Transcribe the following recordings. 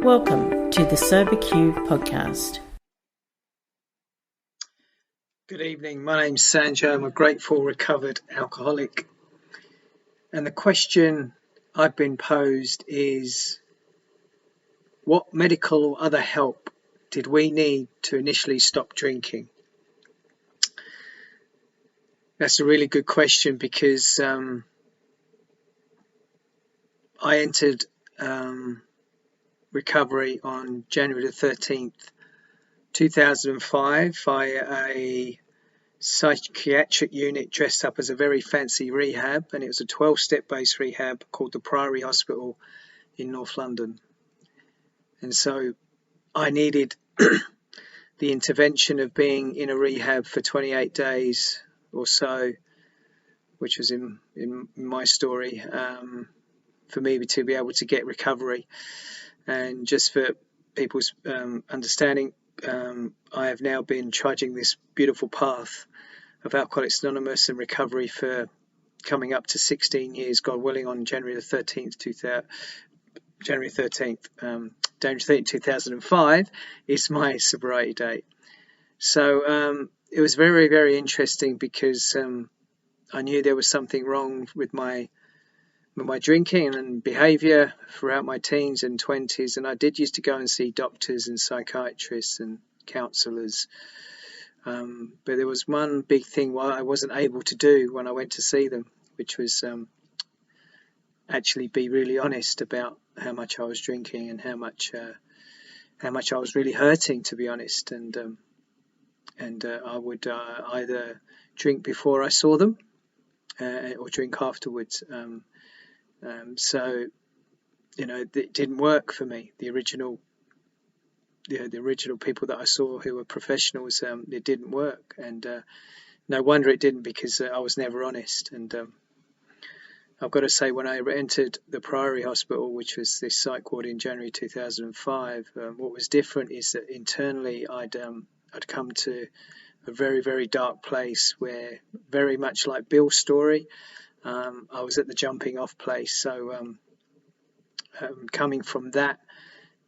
Welcome to the SoberQ podcast. Good evening, my name's Sanjay. I'm a grateful recovered alcoholic. And the question I've been posed is, what medical or other help did we need to initially stop drinking? That's a really good question because I entered recovery on January the 13th, 2005 via a psychiatric unit dressed up as a very fancy rehab, and it was a 12-step based rehab called the Priory Hospital in North London. And so I needed the intervention of being in a rehab for 28 days or so, which was in my story, for me to be able to get recovery. And just for people's understanding, I have now been trudging this beautiful path of Alcoholics Anonymous and recovery for coming up to 16 years, God willing, on January 13th, 2005 is my sobriety date. So it was very, very interesting because I knew there was something wrong with my drinking and behaviour throughout my teens and 20s, and I did used to go and see doctors and psychiatrists and counsellors, but there was one big thing I wasn't able to do when I went to see them, which was actually be really honest about how much I was drinking and how much I was really hurting, to be honest. And I would either drink before I saw them or drink afterwards. So, it didn't work for me. The original people that I saw who were professionals, it didn't work. And no wonder it didn't, because I was never honest. And I've got to say, when I entered the Priory Hospital, which was this psych ward in January 2005, what was different is that internally I'd come to a very, very dark place where, very much like Bill's story, I was at the jumping off place. So coming from that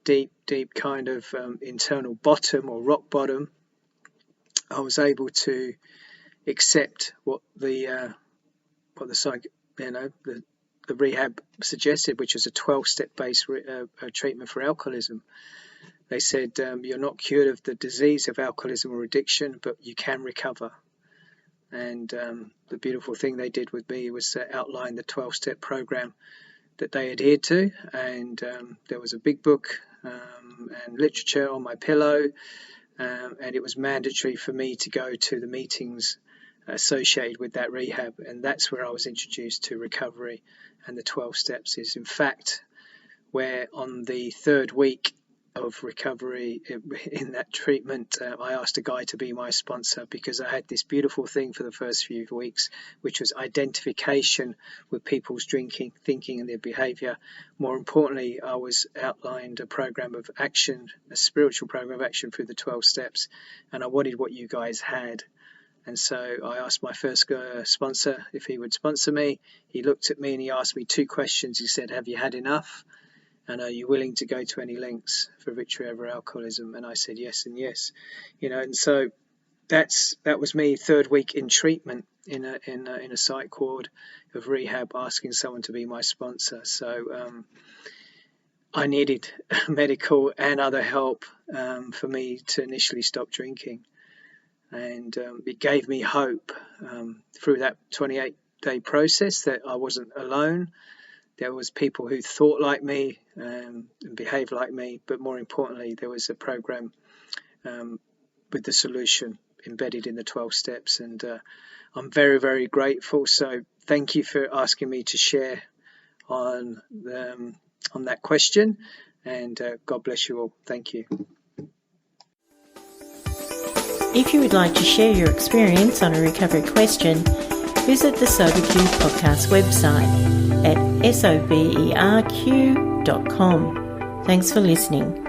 deep kind of internal bottom or rock bottom, I was able to accept what the rehab suggested, which was a 12-step based treatment for alcoholism. They said, you're not cured of the disease of alcoholism or addiction, but you can recover. And the beautiful thing they did with me was outline the 12-step program that they adhered to. And there was a big book and literature on my pillow, and it was mandatory for me to go to the meetings associated with that rehab. And that's where I was introduced to recovery. And the 12 steps is, in fact, where on the third week of recovery in that treatment, I asked a guy to be my sponsor, because I had this beautiful thing for the first few weeks, which was identification with people's drinking, thinking, and their behavior. More importantly, I was outlined a program of action, a spiritual program of action through the 12 steps, and I wanted what you guys had. And so I asked my first sponsor if he would sponsor me. He looked at me and he asked me two questions. He said, "Have you had enough? And are you willing to go to any lengths for victory over alcoholism?" And I said yes and yes. And so that was me, third week in treatment in a psych ward of rehab, asking someone to be my sponsor. So I needed medical and other help for me to initially stop drinking. And it gave me hope through that 28-day process that I wasn't alone. There was people who thought like me and behaved like me, but more importantly, there was a program with the solution embedded in the 12 steps. And I'm very, very grateful. So thank you for asking me to share on that question. And God bless you all. Thank you. If you would like to share your experience on a recovery question, visit the SoberQ podcast website at soberq.com. Thanks for listening.